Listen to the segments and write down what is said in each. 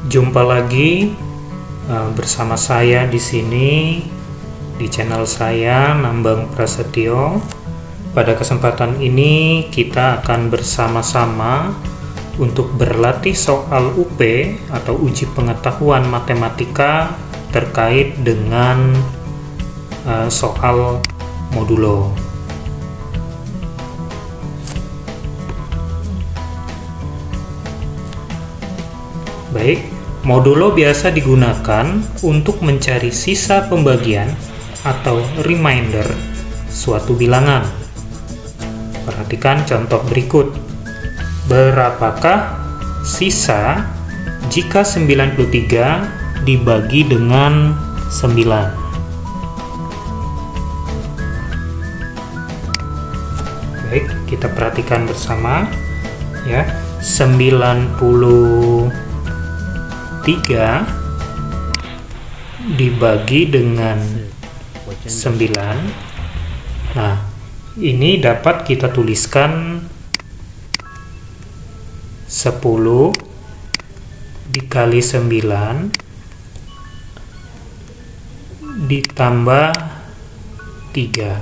Jumpa lagi bersama saya di sini di channel saya Nambang Prasetyo. Pada kesempatan ini kita akan bersama-sama untuk berlatih soal UP atau uji pengetahuan matematika terkait dengan soal modulo. Baik, modulo biasa digunakan untuk mencari sisa pembagian atau remainder suatu bilangan. Perhatikan contoh berikut. Berapakah sisa jika 93 dibagi dengan 9? Baik, kita perhatikan bersama ya. 93 dibagi dengan 9. Nah, ini dapat kita tuliskan 10 dikali 9 ditambah 3.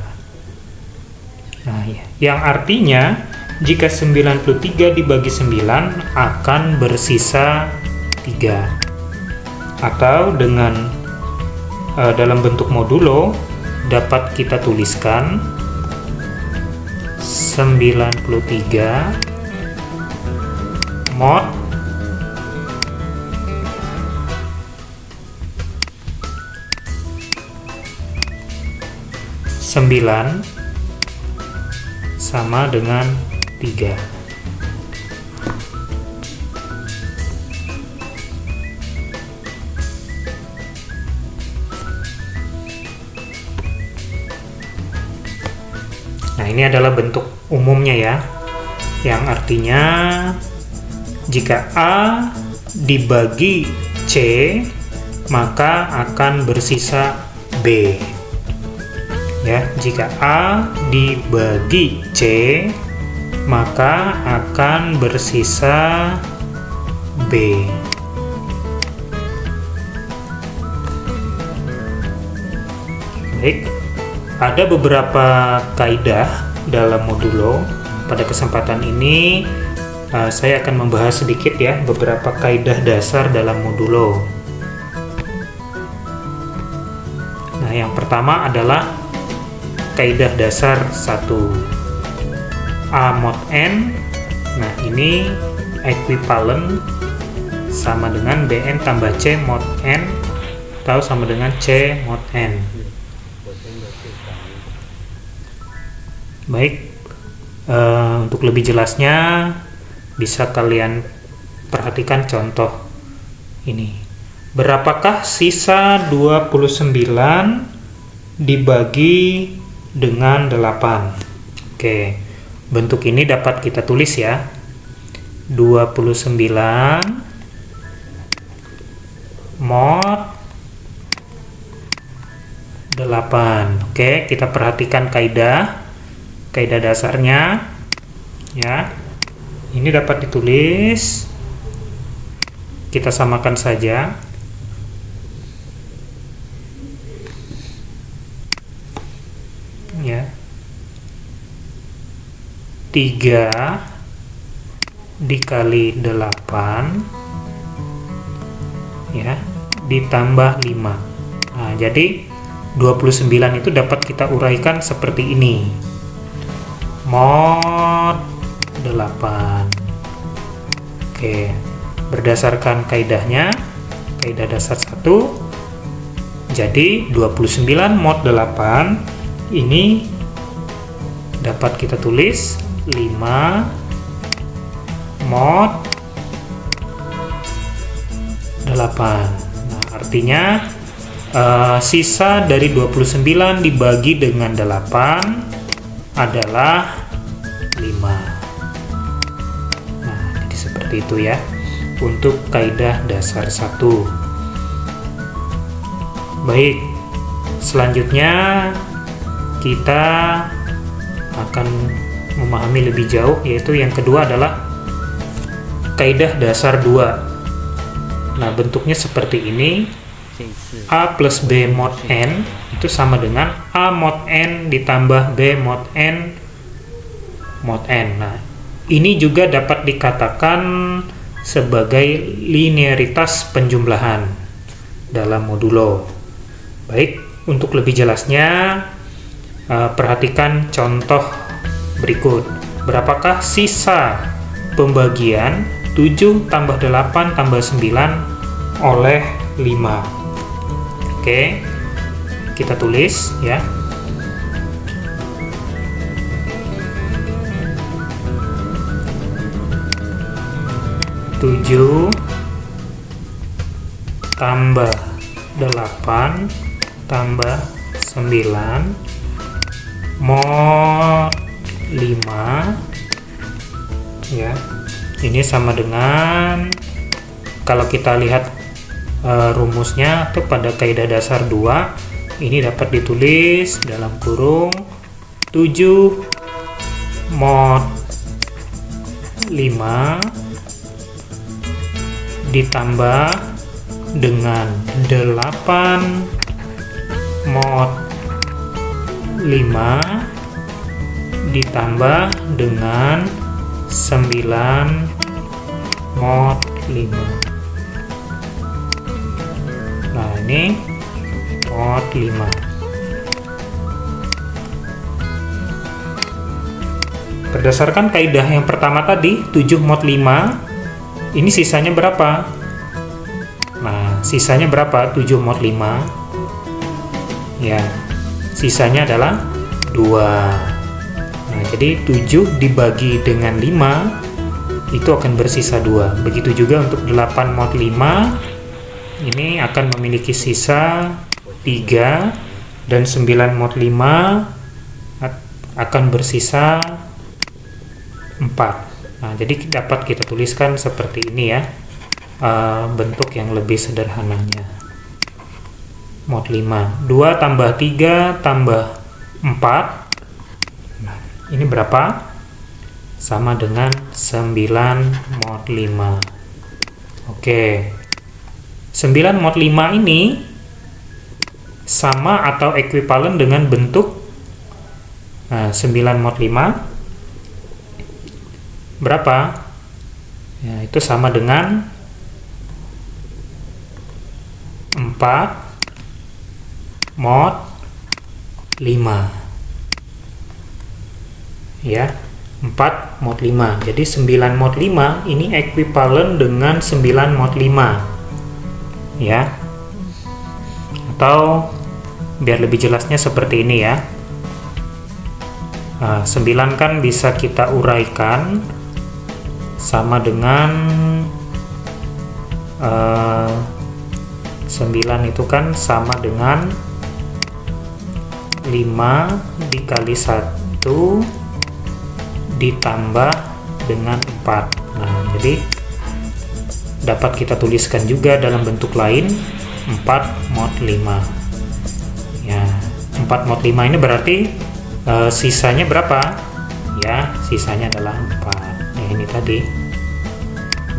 Nah, yang artinya jika 93 dibagi 9 akan bersisa 3. Atau dengan dalam bentuk modulo dapat kita tuliskan 93 mod 9 sama dengan 3. Nah, ini adalah bentuk umumnya ya, yang artinya jika A dibagi C maka akan bersisa B. Ya, jika A dibagi C maka akan bersisa B. Baik, ada beberapa kaidah dalam modulo. Pada kesempatan ini saya akan membahas sedikit ya beberapa kaidah dasar dalam modulo. Nah, yang pertama adalah kaidah dasar 1. A mod N. Nah, ini equivalent sama dengan Bn tambah C mod N atau sama dengan C mod N. Baik, untuk lebih jelasnya bisa kalian perhatikan contoh ini. Berapakah sisa 29 dibagi dengan 8? Oke, bentuk ini dapat kita tulis ya. 29 mod 8. Oke, kita perhatikan kaidah dasarnya ya. Ini dapat ditulis, kita samakan saja ya. 3 dikali 8 ya ditambah 5. Nah, jadi 29 itu dapat kita uraikan seperti ini. Mod 8. Oke, berdasarkan kaidahnya, kaidah dasar 1, jadi 29 mod 8 ini dapat kita tulis 5 mod 8. Nah, artinya sisa dari 29 dibagi dengan 8 adalah 5. Nah, jadi seperti itu ya untuk kaidah dasar 1. Baik, selanjutnya kita akan memahami lebih jauh, yaitu yang kedua adalah kaidah dasar 2. Nah, bentuknya seperti ini. A plus B mod N itu sama dengan A mod N ditambah B mod N mod N. Nah, ini juga dapat dikatakan sebagai linearitas penjumlahan dalam modulo. Baik, untuk lebih jelasnya, perhatikan contoh berikut. Berapakah sisa pembagian 7 tambah 8 tambah 9 oleh 5? Oke, kita tulis ya. Tujuh tambah 8 tambah 9 mod 5 ya. Ini sama dengan, kalau kita lihat rumusnya atau pada kaidah dasar 2, ini dapat ditulis dalam kurung 7 mod 5 ditambah dengan 8 mod 5 ditambah dengan 9 mod 5. Nah, ini mod 5. Berdasarkan kaidah yang pertama tadi, 7 mod 5, ini sisanya berapa? Nah, sisanya berapa? 7 mod 5. Ya, sisanya adalah 2. Nah, jadi 7 dibagi dengan 5 itu akan bersisa 2. Begitu juga untuk 8 mod 5, ini akan memiliki sisa 3, dan 9 mod 5 akan bersisa 4. Nah, jadi dapat kita tuliskan seperti ini ya, bentuk yang lebih sederhananya. Mod 5, 2 tambah 3 tambah 4. Nah, ini berapa? Sama dengan 9 mod 5. Oke. 9 mod 5 ini sama atau ekuivalen dengan bentuk 9 mod 5 berapa? Ya, itu sama dengan 4 mod 5. Ya, 4 mod 5. Jadi 9 mod 5 ini ekuivalen dengan 9 mod 5. Ya, atau biar lebih jelasnya seperti ini ya. 9 kan bisa kita uraikan sama dengan 9 itu kan sama dengan 5 dikali 1 ditambah dengan 4. Nah, jadi dapat kita tuliskan juga dalam bentuk lain 4 mod 5. Ya, 4 mod 5 ini berarti sisanya berapa? Ya, sisanya adalah 4. Ya, ini tadi.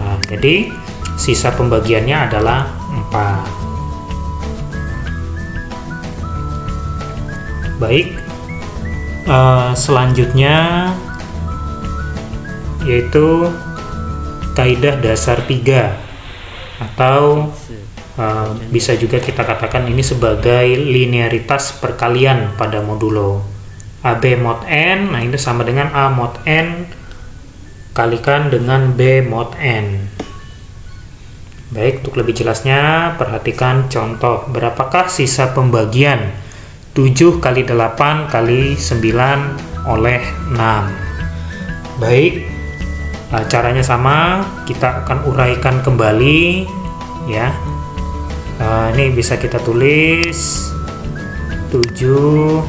Nah, jadi sisa pembagiannya adalah 4. Baik, selanjutnya yaitu kaidah dasar 3, atau bisa juga kita katakan ini sebagai linearitas perkalian pada modulo. AB mod N, nah ini sama dengan A mod N kalikan dengan B mod N. Baik, untuk lebih jelasnya perhatikan contoh. Berapakah sisa pembagian 7 kali 8 kali 9 oleh 6? Baik, caranya sama, kita akan uraikan kembali ya. Ini bisa kita tulis 7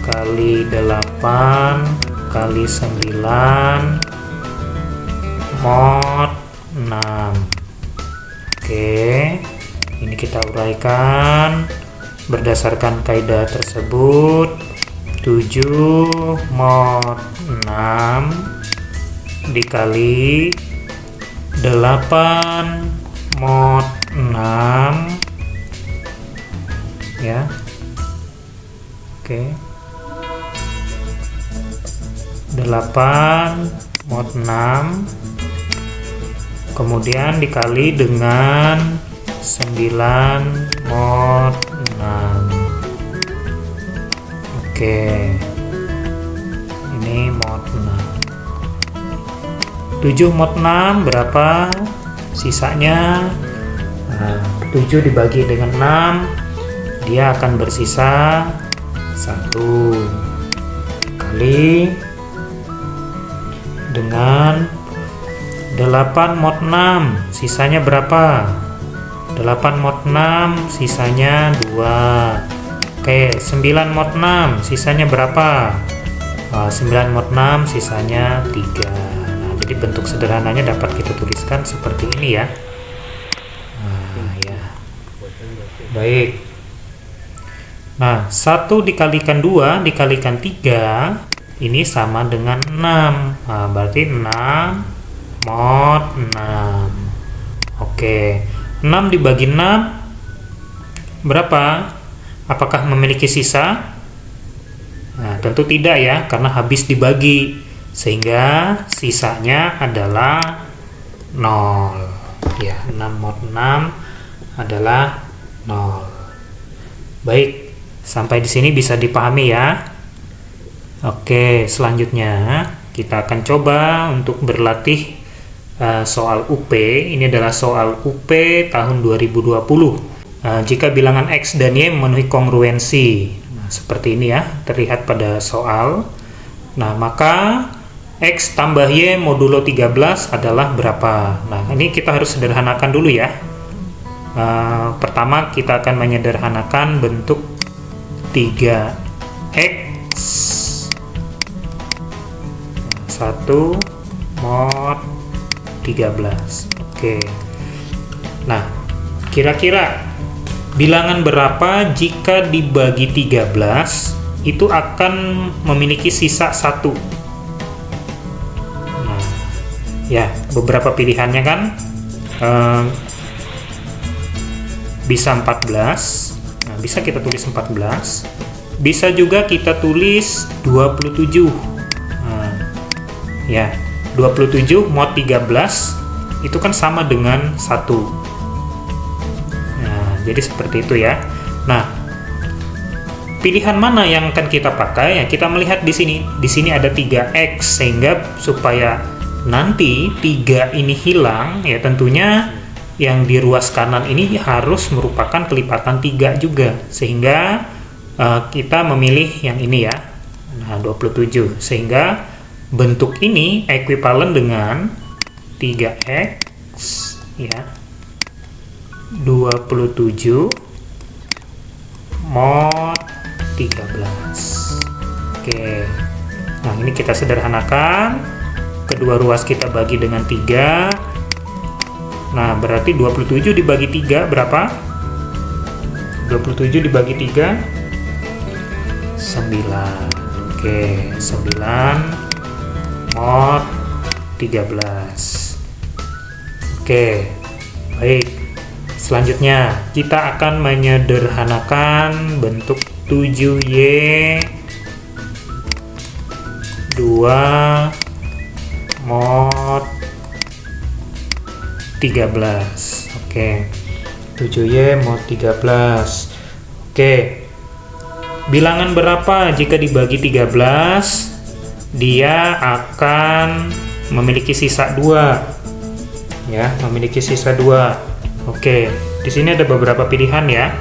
kali 8 kali 9 mod 6. Oke, ini kita uraikan berdasarkan kaidah tersebut. 7 mod 6 dikali 8 mod 6 8 mod 6 kemudian dikali dengan 9 mod 6. Oke, ini mod 6. 7 mod 6 berapa sisanya? Nah, 7 dibagi dengan 6 dia akan bersisa 1 kali dengan 8 mod 6 sisanya berapa? 8 mod 6 sisanya 2. Oke, 9 mod 6 sisanya berapa? 9 mod 6 sisanya 3. Nah, jadi bentuk sederhananya dapat kita tuliskan seperti ini ya. Nah, ya. Baik. Nah, 1 dikalikan 2 dikalikan 3 ini sama dengan 6. Nah, berarti 6 mod 6. Oke, 6 dibagi 6 berapa? Apakah memiliki sisa? Nah, tentu tidak ya, karena habis dibagi, sehingga sisanya adalah 0 ya. 6 mod 6 adalah 0. Baik, sampai di sini bisa dipahami ya. Oke, selanjutnya kita akan coba untuk berlatih soal UP. Ini adalah soal UP tahun 2020. Jika bilangan X dan Y memenuhi kongruensi, nah, seperti ini ya, terlihat pada soal. Nah, maka X tambah Y modulo 13 adalah berapa? Nah, ini kita harus sederhanakan dulu ya. Pertama kita akan menyederhanakan bentuk 3X 1 mod 13. Oke. Nah, kira-kira bilangan berapa jika dibagi 13 itu akan memiliki sisa 1? Nah, ya, beberapa pilihannya kan bisa 14. Nah, bisa kita tulis 14. Bisa juga kita tulis 27. Nah, ya, 27 mod 13 itu kan sama dengan 1. Nah, jadi seperti itu ya. Nah, pilihan mana yang akan kita pakai? Ya, kita melihat di sini. Di sini ada 3X, sehingga supaya nanti 3 ini hilang, ya tentunya yang di ruas kanan ini harus merupakan kelipatan 3 juga, sehingga kita memilih yang ini ya. Nah, 27, sehingga bentuk ini ekuivalen dengan 3X ya 27 mod 13. Oke. Nah, ini kita sederhanakan. Kedua ruas kita bagi dengan 3. Nah, berarti 27 dibagi 3 berapa? 27 dibagi 3 9. Oke, 9 mod 13. Oke, baik. Selanjutnya kita akan menyederhanakan bentuk 7Y 2 mod 13. Oke, 7Y mod 13. Oke, bilangan berapa jika dibagi 13 dia akan memiliki sisa 2 ya, memiliki sisa 2. Oke, di sini ada beberapa pilihan ya.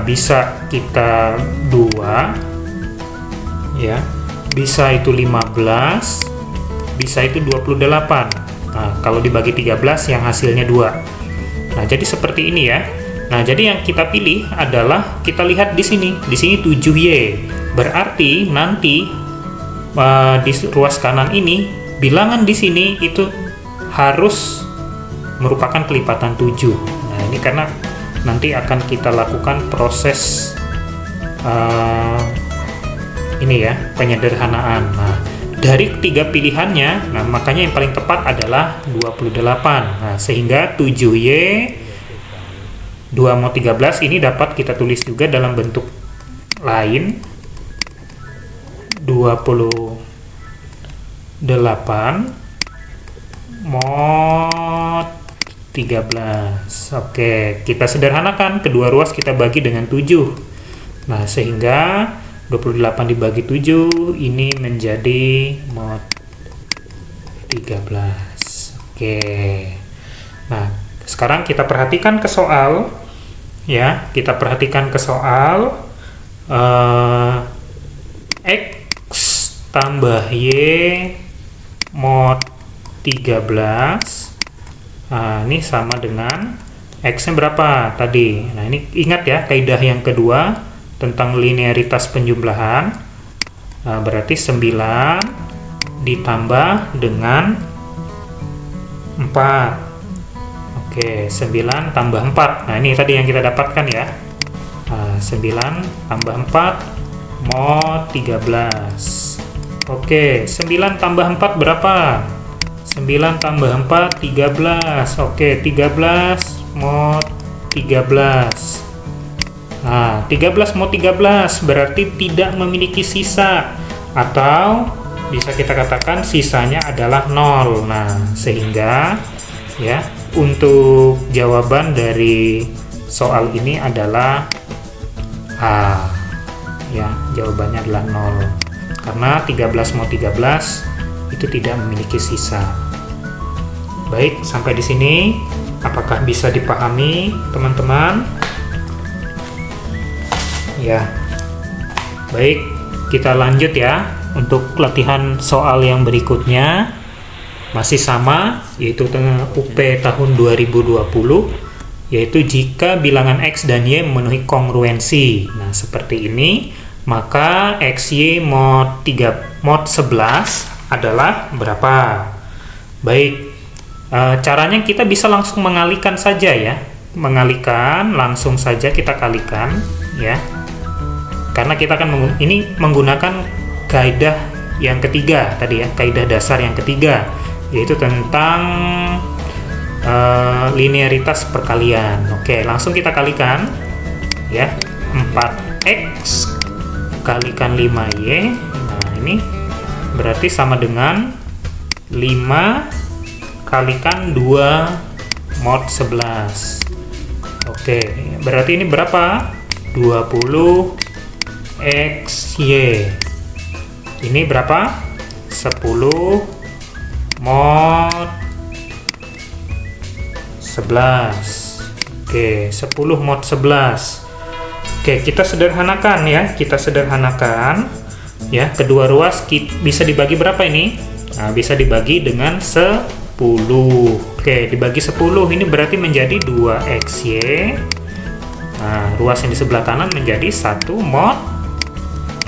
Bisa kita 2 ya, bisa itu 15, bisa itu 28. Nah, kalau dibagi 13 yang hasilnya 2. Nah, jadi seperti ini ya. Nah, jadi yang kita pilih adalah, kita lihat di sini. Di sini 7Y. Berarti nanti di ruas kanan ini bilangan di sini itu harus merupakan kelipatan 7. Nah, ini karena nanti akan kita lakukan proses ini ya, penyederhanaan. Nah, dari 3 pilihannya, nah makanya yang paling tepat adalah 28. Nah, sehingga 7Y 2 mod 13 ini dapat kita tulis juga dalam bentuk lain, 28 mod 13. Oke, kita sederhanakan, kedua ruas kita bagi dengan 7. Nah, sehingga 28 dibagi 7 ini menjadi mod 13. Oke. Nah, sekarang kita perhatikan ke soal ya, kita perhatikan ke soal X tambah Y mod 13. Nah, ini sama dengan X-nya berapa tadi. Nah, ini ingat ya, kaidah yang kedua tentang linearitas penjumlahan. Nah, berarti 9 ditambah dengan 4. Oke, 9 tambah 4. Nah, ini tadi yang kita dapatkan ya. Nah, 9 tambah 4 mod 13. Oke, 9 tambah 4 berapa? 9 tambah 4, 13. Oke, 13 mod 13. Nah, 13 mod 13 berarti tidak memiliki sisa, atau bisa kita katakan sisanya adalah 0. Nah, sehingga ya, untuk jawaban dari soal ini adalah A. Ya, jawabannya adalah 0. Karena 13 mod 13 itu tidak memiliki sisa. Baik, sampai di sini apakah bisa dipahami teman-teman? Ya. Baik, kita lanjut ya untuk latihan soal yang berikutnya. Masih sama, yaitu UP tahun 2020, yaitu jika bilangan X dan Y memenuhi kongruensi. Nah, seperti ini, maka XY mod 11 adalah berapa? Baik, caranya kita bisa langsung mengalihkan saja ya. Mengalihkan, langsung saja kita kalikan ya. Karena kita akan ini menggunakan kaidah yang ketiga tadi ya, kaidah dasar yang ketiga, yaitu tentang linearitas perkalian. Oke, langsung kita kalikan ya. 4X kalikan 5Y. Nah, ini berarti sama dengan 5 kalikan 2 mod 11. Oke, berarti ini berapa? 20 XY. Ini berapa? 10 mod 11. Oke, 10 mod 11. Oke, kita sederhanakan ya. Kita sederhanakan ya. Kedua ruas bisa dibagi berapa ini? Nah, bisa dibagi dengan 10. Oke, dibagi 10 ini berarti menjadi 2XY. Nah, ruas yang di sebelah kanan menjadi 1 mod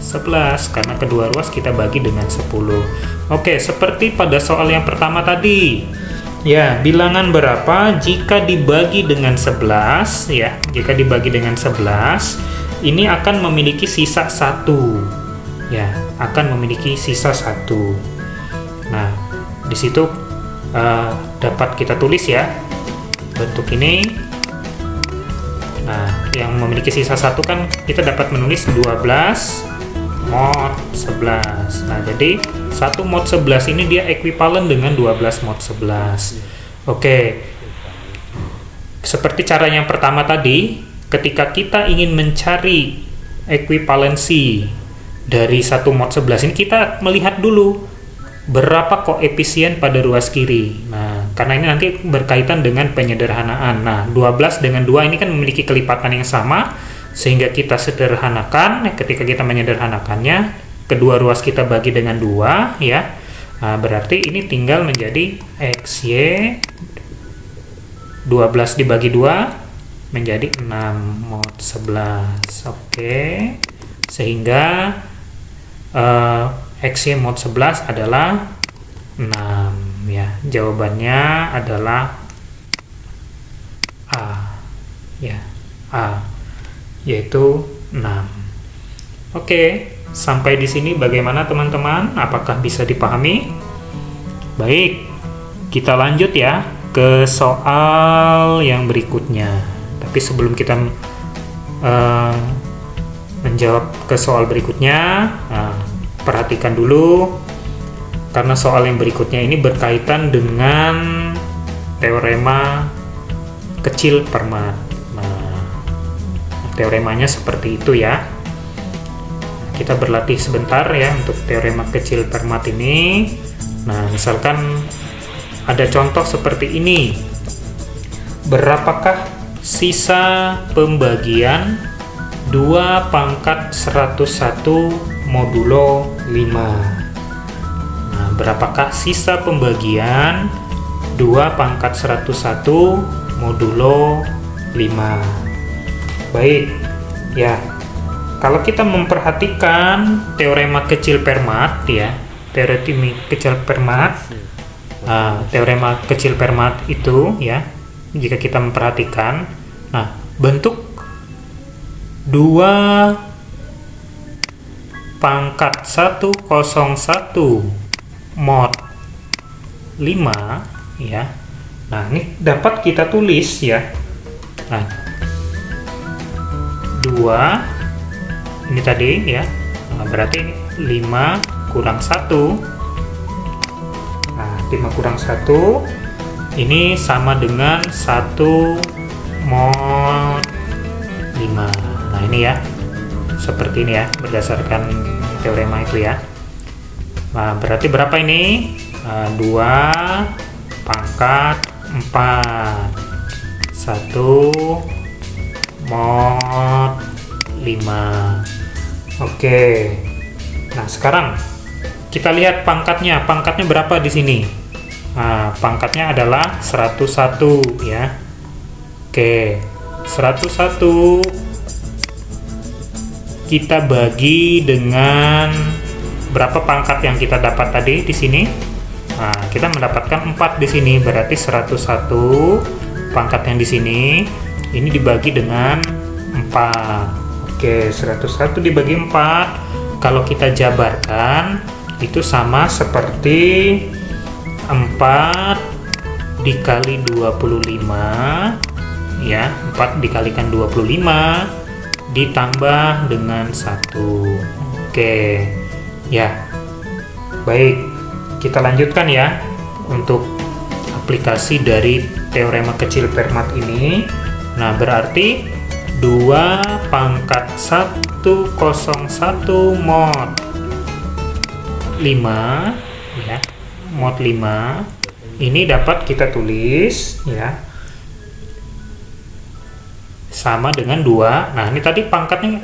11 karena kedua ruas kita bagi dengan 10. Oke, seperti pada soal yang pertama tadi. Ya, bilangan berapa jika dibagi dengan 11 ya. Jika dibagi dengan 11, ini akan memiliki sisa 1. Ya, akan memiliki sisa 1. Nah, di situ dapat kita tulis ya bentuk ini. Nah, yang memiliki sisa 1 kan kita dapat menulis 12 mod 11. Nah, jadi 1 mod 11 ini dia ekuivalen dengan 12 mod 11. Oke. Seperti cara yang pertama tadi, ketika kita ingin mencari ekuivalensi dari 1 mod 11 ini, kita melihat dulu berapa koefisien pada ruas kiri. Nah, karena ini nanti berkaitan dengan penyederhanaan. Nah, 12 dengan 2 ini kan memiliki kelipatan yang sama, sehingga kita sederhanakan. Ketika kita menyederhanakannya, kedua ruas kita bagi dengan 2 ya. Nah, berarti ini tinggal menjadi XY 12 dibagi 2 menjadi 6 mod 11. Oke. Sehingga XY mod 11 adalah 6 ya. Jawabannya adalah A ya. A, yaitu 6. Oke, sampai di sini bagaimana teman-teman? Apakah bisa dipahami? Baik, kita lanjut ya ke soal yang berikutnya. Tapi sebelum kita menjawab ke soal berikutnya, perhatikan dulu karena soal yang berikutnya ini berkaitan dengan teorema kecil Fermat. Nah, teoremanya seperti itu ya. Kita berlatih sebentar ya untuk teorema kecil Fermat ini. Nah, misalkan ada contoh seperti ini. Berapakah sisa pembagian 2 pangkat 101 modulo 5? Nah, berapakah sisa pembagian 2 pangkat 101 modulo 5? Baik, ya. Kalau kita memperhatikan teorema kecil Fermat ya, teorema kecil Fermat, teorema kecil Fermat itu ya, jika kita memperhatikan, nah bentuk 2 pangkat 101 mod 5 ya. Nah, ini dapat kita tulis ya. Nah, 2 ini tadi ya. Nah, berarti 5 kurang 1. Nah, 5 kurang 1 ini sama dengan 1 mod 5. Nah, ini ya. Seperti ini ya, berdasarkan teorema itu ya. Nah, berarti berapa ini? 2 pangkat 4 1 mod 5. Oke. Nah, sekarang kita lihat pangkatnya. Pangkatnya berapa di sini? Nah, pangkatnya adalah 101 ya. Oke. 101 kita bagi dengan berapa pangkat yang kita dapat tadi di sini? Nah, kita mendapatkan 4 di sini, berarti 101 pangkat yang di sini ini dibagi dengan 4. Oke, 101 dibagi 4 kalau kita jabarkan itu sama seperti 4 dikali 25 ya, 4 dikalikan 25 ditambah dengan 1. Oke ya, baik, kita lanjutkan ya untuk aplikasi dari teorema kecil Fermat ini. Nah, berarti 2 pangkat 101 mod 5 ya, mod 5 ini dapat kita tulis ya sama dengan 2. Nah, ini tadi pangkatnya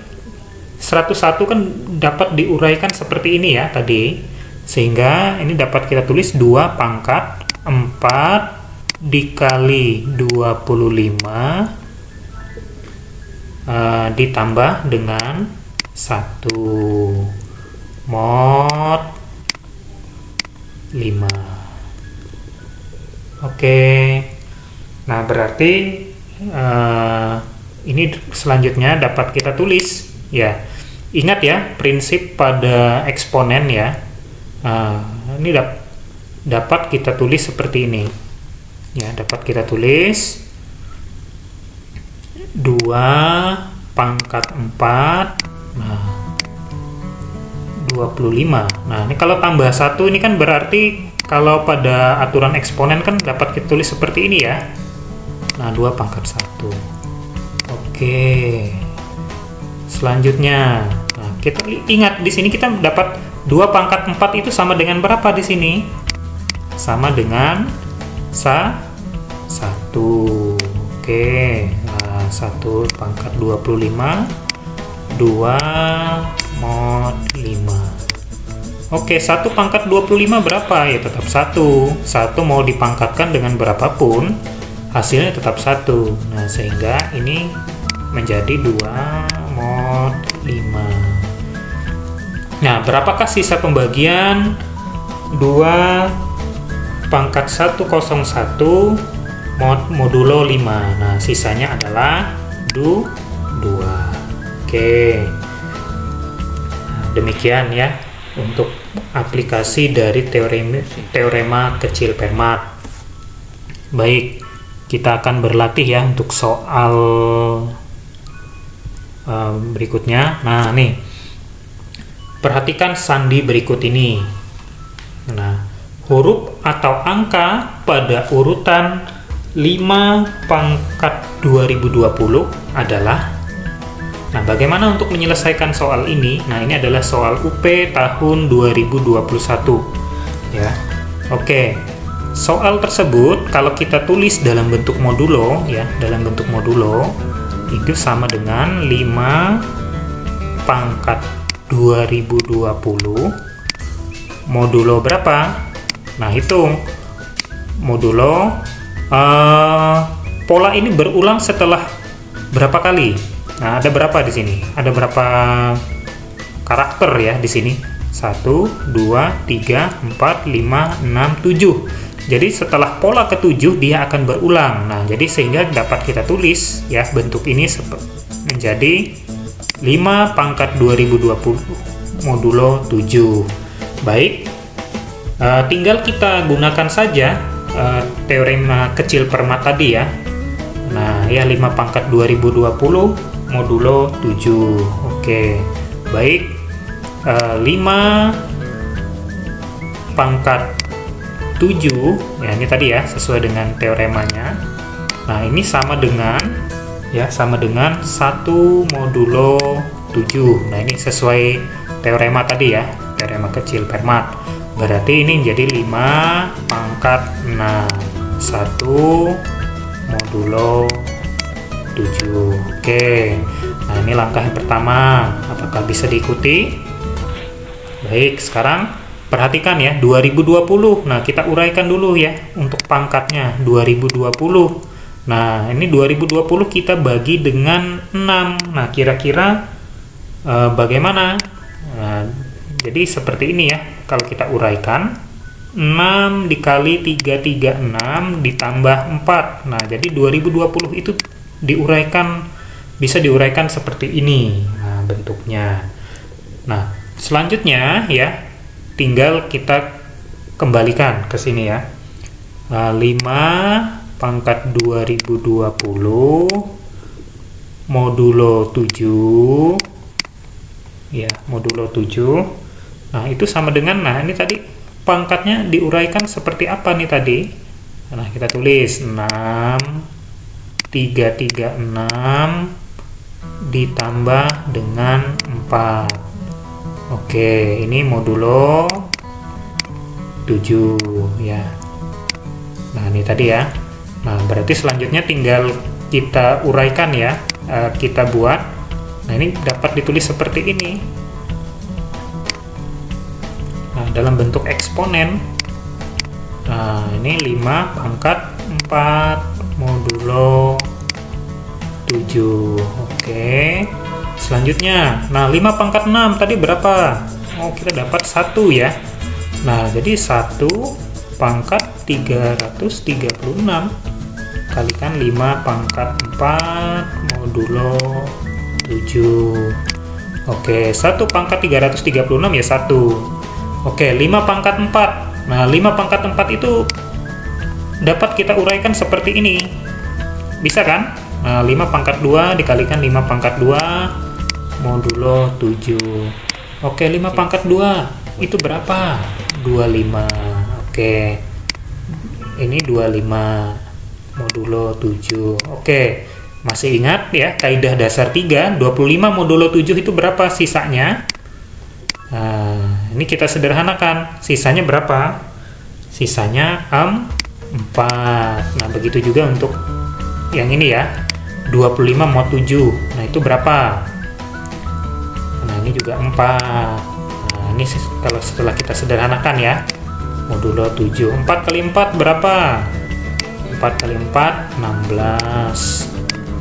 101 kan dapat diuraikan seperti ini ya tadi, sehingga ini dapat kita tulis 2 pangkat 4 dikali 25 ditambah dengan 1 mod 5. Oke, nah berarti ini selanjutnya dapat kita tulis ya. Ingat ya prinsip pada eksponen ya. Ini dapat kita tulis seperti ini ya, dapat kita tulis 2 pangkat 4 25. Nah, ini kalau tambah 1 ini kan berarti kalau pada aturan eksponen kan dapat kita tulis seperti ini ya. Nah, 2 pangkat 1. Oke. Selanjutnya, nah, kita ingat di sini kita dapat 2 pangkat 4 itu sama dengan berapa di sini? Sama dengan 1. Oke. Nah, 1 pangkat 25 2 mod 5. Oke, 1 pangkat 25 berapa? Ya tetap 1. 1 mau dipangkatkan dengan berapapun, hasilnya tetap 1. Nah, sehingga ini menjadi 2 mod 5. Nah, berapakah sisa pembagian 2 pangkat 101 mod modulo 5? Nah, sisanya adalah 2. Oke. Nah, demikian ya untuk aplikasi dari teorema kecil Fermat. Baik, kita akan berlatih ya untuk soal berikutnya. Nah, nih perhatikan sandi berikut ini. Nah, huruf atau angka pada urutan 5 pangkat 2020 adalah. Nah, bagaimana untuk menyelesaikan soal ini? Nah, ini adalah soal UP tahun 2021 ya. Oke. Soal tersebut kalau kita tulis dalam bentuk modulo ya, dalam bentuk modulo itu sama dengan 5 pangkat 2020 modulo berapa? Nah, hitung modulo pola ini berulang setelah berapa kali? Nah, ada berapa di sini? Ada berapa karakter ya di sini? 1, 2, 3, 4, 5, 6, 7. Jadi setelah pola ke-7 dia akan berulang. Nah, jadi sehingga dapat kita tulis ya bentuk ini menjadi 5 pangkat 2020 modulo 7. Baik, tinggal kita gunakan saja teorema kecil Fermat tadi ya. Nah, ya 5 pangkat 2020 modulo 7. Oke, baik. 5 pangkat 7 ya, ini tadi ya sesuai dengan teoremanya. Nah, ini sama dengan 1 modulo 7. Nah, ini sesuai teorema tadi ya, teorema kecil Fermat. Berarti ini menjadi 5 pangkat 6 1 modulo 7. Oke. Nah, ini langkah yang pertama. Apakah bisa diikuti? Baik, sekarang perhatikan ya, 2020. Nah, kita uraikan dulu ya untuk pangkatnya 2020. Nah, ini 2020 kita bagi dengan 6. Nah, kira-kira bagaimana? Nah, jadi seperti ini ya. Kalau kita uraikan 6 dikali 336 ditambah 4. Nah, jadi 2020 itu bisa diuraikan seperti ini. Nah, bentuknya. Nah, selanjutnya ya tinggal kita kembalikan ke sini ya. 5 pangkat 2020 modulo 7 ya, modulo 7. Nah, itu sama dengan, nah ini tadi pangkatnya diuraikan seperti apa nih tadi? Nah, kita tulis 6 ditambah dengan 4. Oke, ini modulo 7 ya. Nah, ini tadi ya. Nah, berarti selanjutnya tinggal kita uraikan ya, kita buat. Nah, ini dapat ditulis seperti ini. Nah, dalam bentuk eksponen. Nah, ini 5 pangkat 4 modulo 7. Oke. Selanjutnya, nah 5 pangkat 6 tadi berapa? Oh, kita dapat 1 ya. Nah, jadi 1 pangkat 336 kalikan 5 pangkat 4 modulo 7. Oke, 1 pangkat 336 ya 1. Oke, 5 pangkat 4. Nah, 5 pangkat 4 itu dapat kita uraikan seperti ini. Bisa kan? Nah, 5 pangkat 2 dikalikan 5 pangkat 2 modulo 7. Oke, 5 pangkat 2 itu berapa? 25. Oke, ini 25 modulo 7. Oke, masih ingat ya kaidah dasar 3, 25 modulo 7 itu berapa sisanya? Nah, ini kita sederhanakan. Sisanya berapa? Sisanya 4. Nah, begitu juga untuk yang ini ya, 25 mod 7. Nah, itu berapa? Nah, ini juga 4. Nah, ini kalau setelah kita sederhanakan ya, modulo 7. 4 kali 4 berapa? 4 kali 4, 16.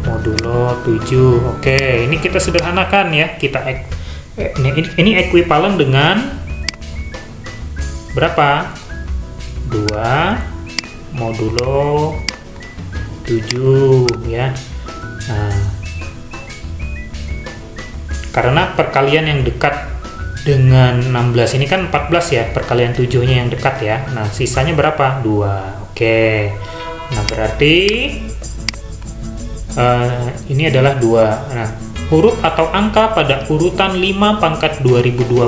Modulo 7. Oke, ini kita sederhanakan ya. Ini ekuivalen dengan berapa? 2 modulo 7 ya. Nah, karena perkalian yang dekat dengan 16 ini kan 14 ya, perkalian 7-nya yang dekat ya. Nah, sisanya berapa? 2. Oke. Nah, berarti ini adalah 2. Nah, huruf atau angka pada urutan 5 pangkat 2020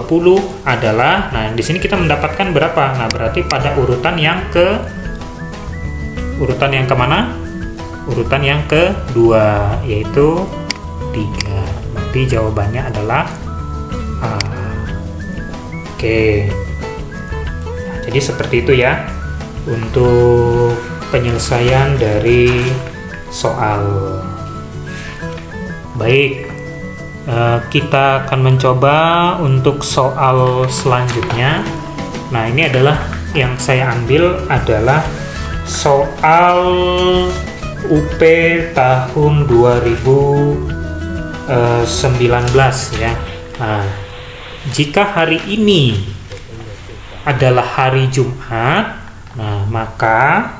adalah, nah di sini kita mendapatkan berapa? Nah, berarti pada urutan yang kemana? Urutan yang kedua, yaitu 3. Berarti jawabannya adalah A. Oke. Nah, jadi seperti itu ya untuk penyelesaian dari soal. Baik, kita akan mencoba untuk soal selanjutnya. Nah, ini adalah yang saya ambil adalah soal UP tahun 2019 ya. Nah, jika hari ini adalah hari Jumat, nah maka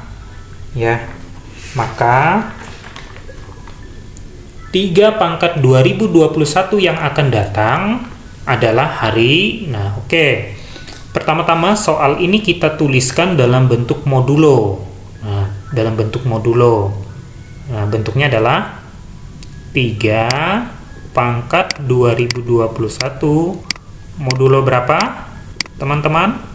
3 pangkat 2021 yang akan datang adalah hari. Nah, oke. Pertama-tama soal ini kita tuliskan dalam bentuk modulo. Nah, dalam bentuk modulo. Nah, bentuknya adalah 3 pangkat 2021 modulo berapa, teman-teman?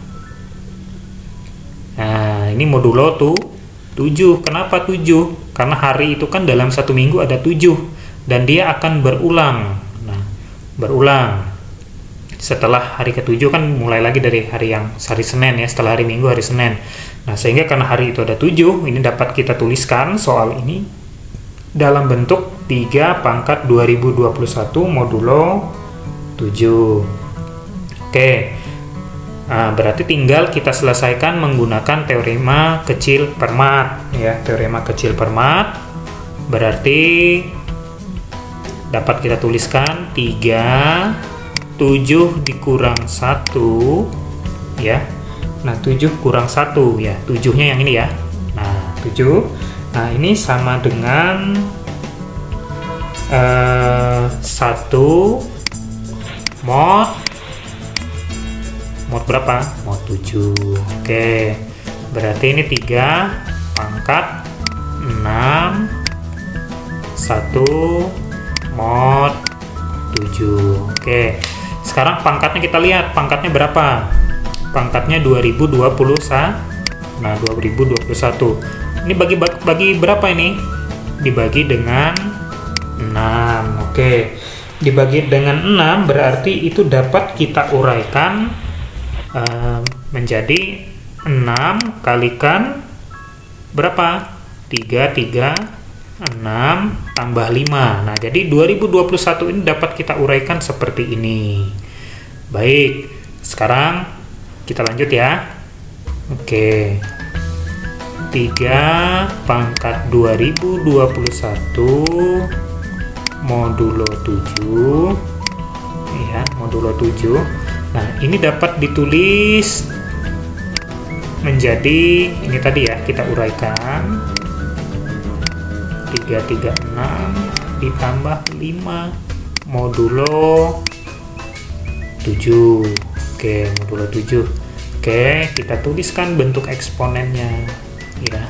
Nah, ini modulo 7. Kenapa 7? Karena hari itu kan dalam satu minggu ada 7. Dan dia akan berulang. Nah, berulang. Setelah hari ke-7 kan mulai lagi dari hari Senin ya, setelah hari Minggu hari Senin. Nah, sehingga karena hari itu ada 7, ini dapat kita tuliskan soal ini dalam bentuk 3 pangkat 2021 modulo 7. Oke. Nah, berarti tinggal kita selesaikan menggunakan teorema kecil Fermat ya, teorema kecil Fermat. Berarti dapat kita tuliskan 3, 7 dikurang 1 ya. Nah, 7 kurang 1 ya, 7-nya yang ini ya. Nah, 7. Nah, ini sama dengan 1 mod berapa? Mod 7. Oke. Berarti ini 3 pangkat 6 1 mod 7. Oke. Sekarang pangkatnya kita lihat, pangkatnya berapa? Pangkatnya 2021. Nah, 2021. Ini bagi berapa ini? Dibagi dengan 6. Oke. Dibagi dengan 6 berarti itu dapat kita uraikan menjadi 6 kalikan berapa? 3 6 tambah 5. Nah, jadi 2021 ini dapat kita uraikan seperti ini. Baik, sekarang kita lanjut ya. Oke. 3 pangkat 2021 modulo 7 ya, modulo 7. Nah, ini dapat ditulis menjadi ini tadi ya, kita uraikan 336 ditambah 5 modulo 7. Oke, modulo 7. Oke, kita tuliskan bentuk eksponennya ya.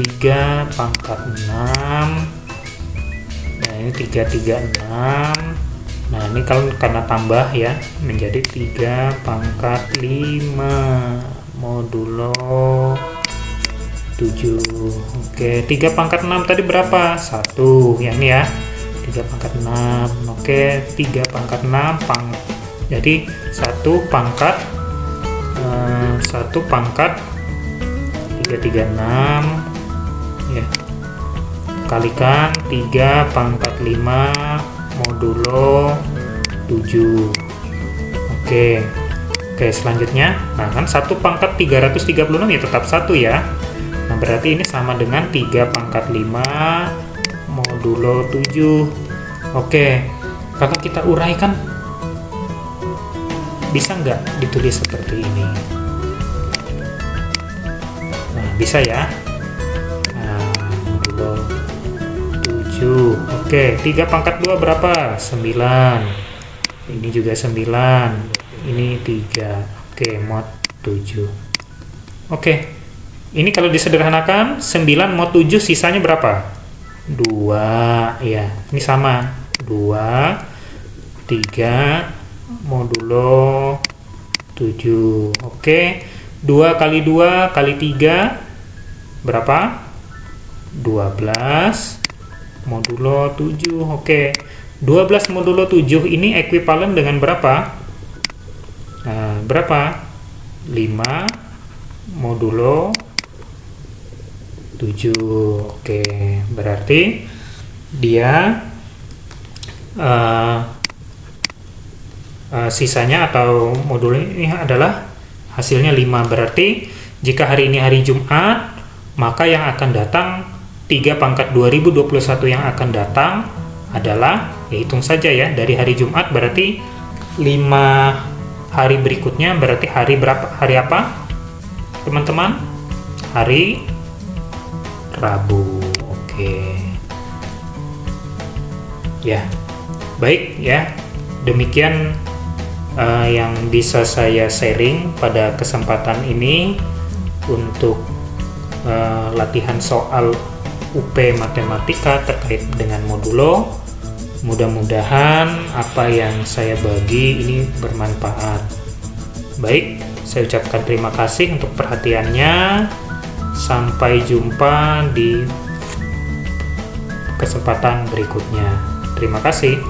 3 pangkat 6. Nah, ini 336. Nah, ini kalau karena tambah ya, menjadi 3 pangkat 5 modulo 7. Oke, 3 pangkat 6 tadi berapa? 1. Yang ini ya. 3 pangkat 6. Oke, 3 pangkat 6 jadi 1 pangkat 336 ya. Kalikan 3 pangkat 5 modulo 7. Oke. Oke, selanjutnya, nah kan 1 pangkat 336 ya tetap 1 ya. Nah, berarti ini sama dengan 3 pangkat 5 modulo 7. Oke, kalau kita uraikan, bisa nggak ditulis seperti ini? Nah, bisa ya. Nah, modulo 7. Oke, 3 pangkat 2 berapa? 9. Ini juga 9. Ini 3. Oke, mod 7. Oke. Ini kalau disederhanakan 9 mod 7 sisanya berapa? 2 ya. Ini sama. 2, 3, modulo 7. Oke, 2 kali 2 kali 3 berapa? 12 modulo 7. Oke, 12 modulo 7 ini ekuivalen dengan berapa? Nah, berapa? 5 modulo 7. Oke, berarti dia sisanya atau modulo ini adalah hasilnya 5. Berarti jika hari ini hari Jumat, maka yang akan datang 3 pangkat 2021 yang akan datang adalah, ya hitung saja ya, dari hari Jumat berarti 5 hari berikutnya berarti hari berapa? Hari apa teman-teman? Hari Rabu. Oke. Ya, baik ya. Demikian yang bisa saya sharing pada kesempatan ini untuk latihan soal UP Matematika terkait dengan modulo. Mudah-mudahan apa yang saya bagi ini bermanfaat. Baik, saya ucapkan terima kasih untuk perhatiannya. Sampai jumpa di kesempatan berikutnya. Terima kasih.